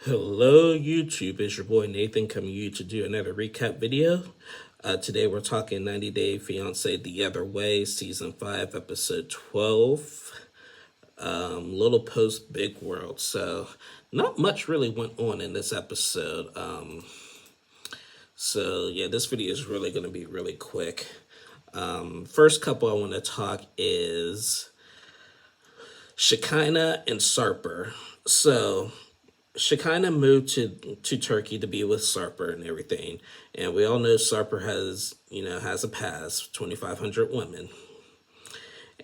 Hello YouTube, it's your boy Nathan coming to you to do another recap video. Today we're talking 90 Day Fiancé The Other Way, Season 5, Episode 12, Little Post Big World. So not much really went on in this episode. So yeah, this video is really going to be really quick. First couple I want to talk is Shekinah and Sarper. So Shekinah moved to Turkey to be with Sarper and everything. And we all know Sarper has a past, 2,500 women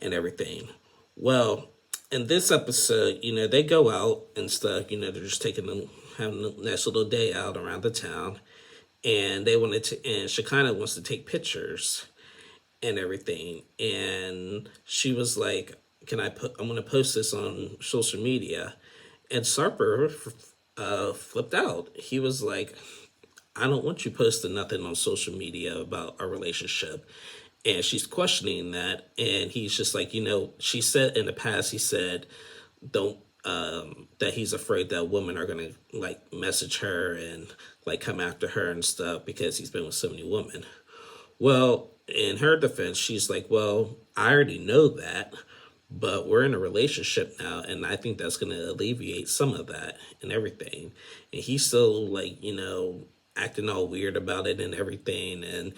and everything. Well, in this episode, they go out and stuff, they're just having a nice little day out around the town. And and Shekinah wants to take pictures and everything. And she was like, I'm going to post this on social media. And Sarper flipped out. He was like, I don't want you posting nothing on social media about our relationship. And she's questioning that. And he's just like, she said in the past, he said, don't, that he's afraid that women are going to like message her and like come after her and stuff because he's been with so many women. Well, in her defense, she's like, well, I already know that. But we're in a relationship now, and I think that's going to alleviate some of that and everything. And he's still, like, acting all weird about it and everything. And,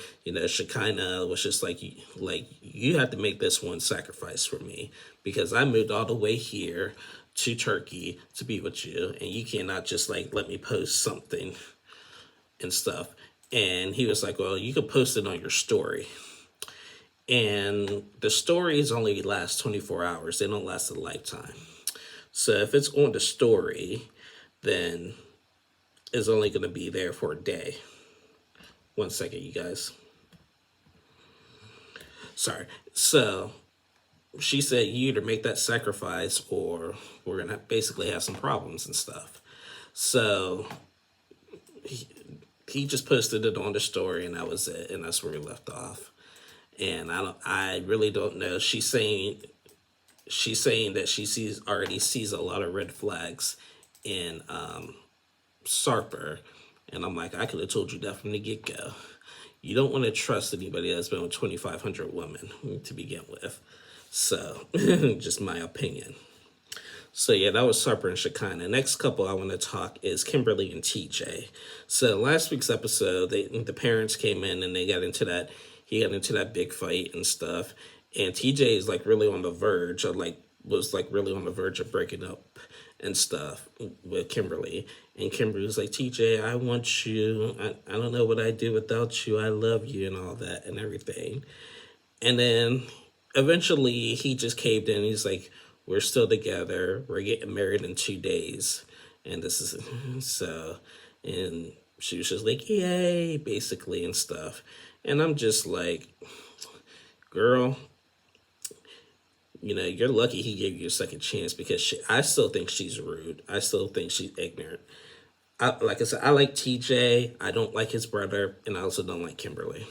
Shekinah was just like, you have to make this one sacrifice for me because I moved all the way here to Turkey to be with you, and you cannot just, like, let me post something and stuff. And he was like, well, you can post it on your story. And the stories only last 24 hours. They don't last a lifetime. So if it's on the story, then it's only going to be there for a day. 1 second, you guys. Sorry. So she said, you either make that sacrifice or we're going to basically have some problems and stuff. So he just posted it on the story and that was it. And that's where we left off. And I really don't know. She's saying that she already sees a lot of red flags in Sarper. And I'm like, I could have told you that from the get-go. You don't want to trust anybody that's been with 2,500 women to begin with. So, just my opinion. So yeah, that was Sarper and Shekinah. Next couple I want to talk is Kimberly and TJ. So last week's episode, the parents came in and he got into that big fight and stuff. And TJ is like really on the verge of really on the verge of breaking up and stuff with Kimberly. And Kimberly was like, TJ, I want you. I don't know what I'd do without you. I love you and all that and everything. And then eventually he just caved in. He's like, we're still together. We're getting married in 2 days. And this is so, and she was just like, yay, basically and stuff. And I'm just like, girl, you're lucky he gave you a second chance because I still think she's rude. I still think she's ignorant. Like I said, I like TJ. I don't like his brother. And I also don't like Kimberly.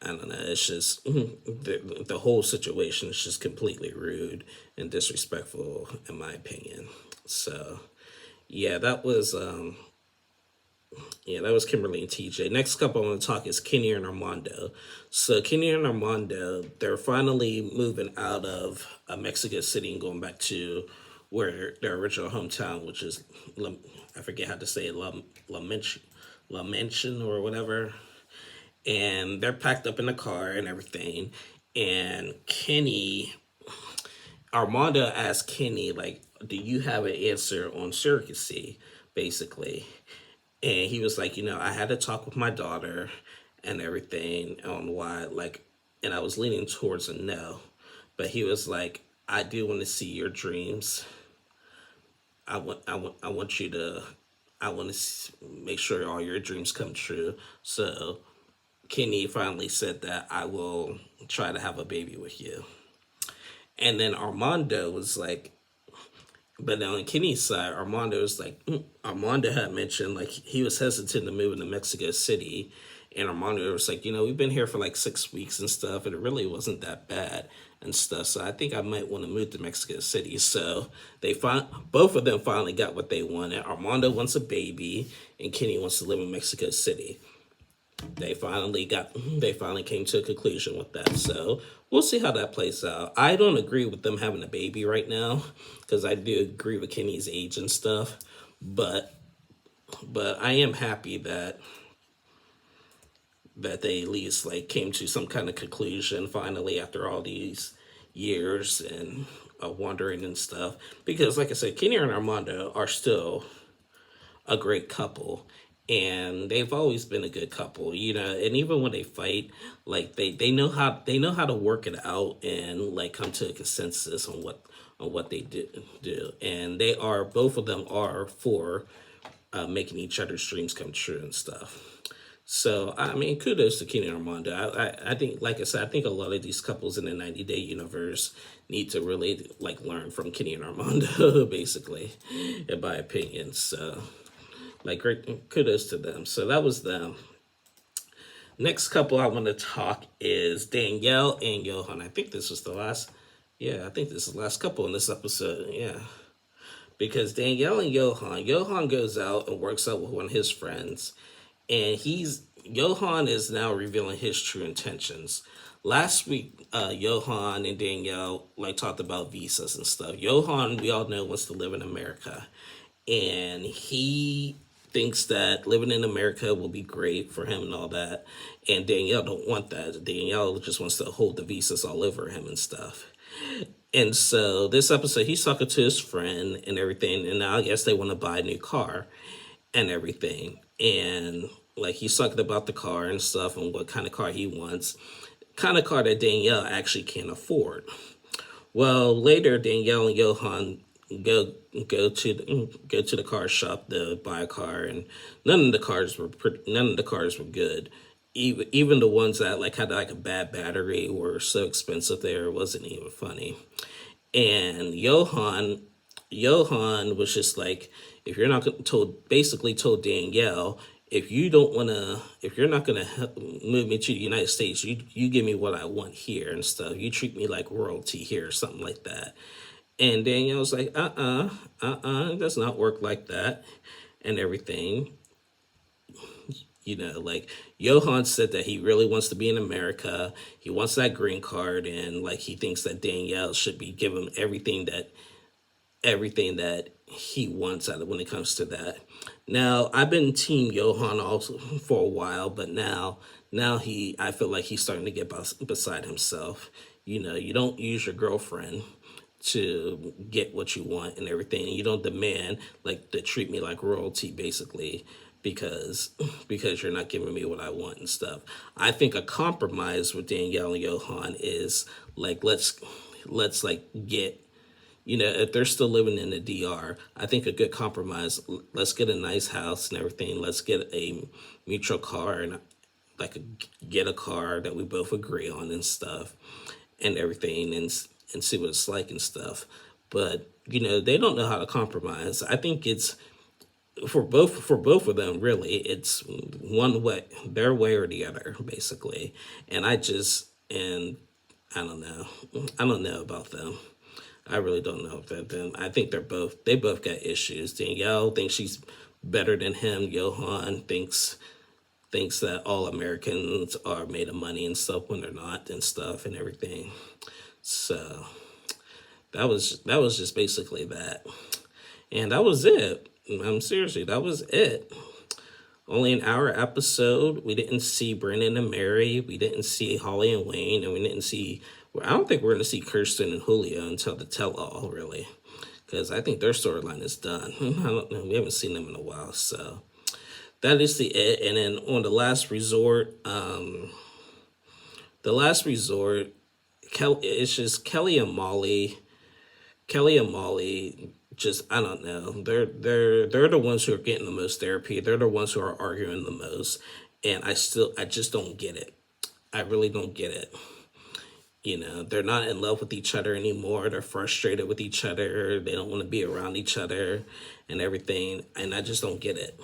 I don't know. It's just the whole situation is just completely rude and disrespectful, in my opinion. So, yeah, that was Kimberly and TJ. Next couple I want to talk is Kenny and Armando. So Kenny and Armando, they're finally moving out of Mexico City and going back to where their original hometown, which is I forget how to say it, La Mansion or whatever. And they're packed up in the car and everything. And Armando asked Kenny, like, do you have an answer on surrogacy, basically? And he was like, I had to talk with my daughter and everything on why, and I was leaning towards a no. But he was like, I do want to see your dreams. I want to make sure all your dreams come true. So Kenny finally said that I will try to have a baby with you. And then Armando was like, but on Kenny's side, Armando was like, Armando had mentioned like he was hesitant to move into Mexico City. And Armando was like, we've been here for like 6 weeks and stuff, and it really wasn't that bad and stuff. So I think I might want to move to Mexico City. So both of them finally got what they wanted. Armando wants a baby, and Kenny wants to live in Mexico City. They finally came to a conclusion with that. So we'll see how that plays out. I don't agree with them having a baby right now, because I do agree with Kenny's age and stuff. But I am happy that they at least like came to some kind of conclusion finally after all these years and wandering and stuff. Because like I said, Kenny and Armando are still a great couple, and they've always been a good couple, and even when they fight, like they know how to work it out and like come to a consensus on what they do. And they are, both of them are for making each other's dreams come true and stuff. So I mean, kudos to Kenny and Armando. I think, like I said, I think a lot of these couples in the 90-day universe need to really like learn from Kenny and Armando, basically, in my opinion. So, like, great kudos to them. So that was them. Next couple I want to talk is Danielle and Johan. I think this was the last. Yeah, I think this is the last couple in this episode. Yeah, because Danielle and Johan goes out and works out with one of his friends, and Johan is now revealing his true intentions. Last week, Johan and Danielle like talked about visas and stuff. Johan, we all know, wants to live in America, and he thinks that living in America will be great for him and all that. And Danielle don't want that. Danielle just wants to hold the visas all over him and stuff. And so this episode, he's talking to his friend and everything, and now I guess they want to buy a new car and everything. And like he's talking about the car and stuff and what kind of car he wants, kind of car that Danielle actually can't afford. Well, later Danielle and Johan go to the car shop to buy a car, and none of the cars were good. Even the ones that like had like a bad battery were so expensive there, it wasn't even funny. And Johan was just like, if you're not basically told Danielle, if you're not gonna move me to the United States, you give me what I want here and stuff. You treat me like royalty here or something like that. And Danielle's like, it does not work like that and everything. Like Johan said that he really wants to be in America. He wants that green card, and like he thinks that Danielle should be giving him everything that he wants out of when it comes to that. Now, I've been team Johan also for a while, but now I feel like he's starting to get beside himself. You don't use your girlfriend to get what you want and everything. You don't demand like to treat me like royalty, basically, because you're not giving me what I want and stuff. I think a compromise with Danielle and Johan is like, let's like get, if they're still living in the DR, I think a good compromise, let's get a nice house and everything. Let's get a mutual car and like get a car that we both agree on and stuff and everything, and see what it's like and stuff. But, they don't know how to compromise. I think it's for both of them, really. It's one way, their way or the other, basically. And I don't know. I don't know about them. I really don't know about them. I think they both got issues. Danielle thinks she's better than him. Johan thinks that all Americans are made of money and stuff when they're not and stuff and everything. So that was just basically that. And that was it. Seriously, that was it. Only an hour episode. We didn't see Brennan and Mary. We didn't see Holly and Wayne. And we didn't see, I don't think we're going to see Kirsten and Julio until the tell-all, really. Because I think their storyline is done. I don't know. We haven't seen them in a while. So that is the it. And then on the last resort, it's just Kelly and Molly. Just, I don't know. They're the ones who are getting the most therapy. They're the ones who are arguing the most. And I just don't get it. I really don't get it. They're not in love with each other anymore. They're frustrated with each other. They don't want to be around each other and everything. And I just don't get it.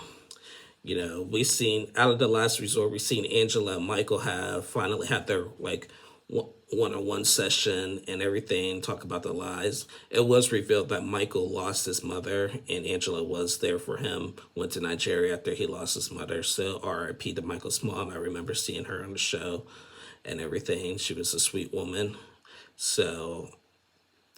We seen out of the last resort, we seen Angela and Michael have finally had their like one-on-one session and everything, talk about the lies. It was revealed that Michael lost his mother and Angela was there for him, went to Nigeria after he lost his mother. So RIP to Michael's mom. I remember seeing her on the show and everything. She was a sweet woman. So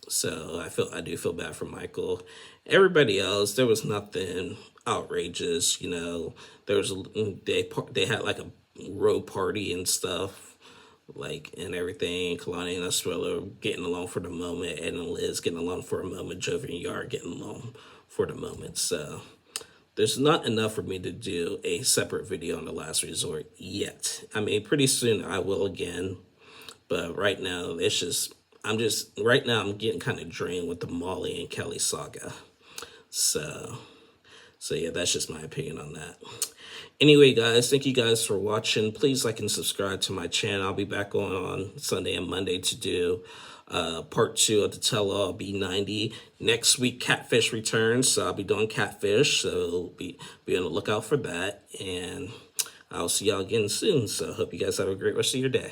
I do feel bad for Michael. Everybody else, there was nothing outrageous. There was they had like a road party and stuff, like, and everything. Kalani and Estrella getting along for the moment, Ed and Liz getting along for a moment, Jovi and Yard getting along for the moment. So there's not enough for me to do a separate video on the last resort yet. I mean, pretty soon I will again, but right now I'm getting kind of drained with the Molly and Kelly saga. So yeah, that's just my opinion on that. Anyway, guys, thank you guys for watching. Please like and subscribe to my channel. I'll be back on Sunday and Monday to do part 2 of the tell-all B90. Next week, Catfish returns, so I'll be doing Catfish, so be on the lookout for that. And I'll see y'all again soon, so hope you guys have a great rest of your day.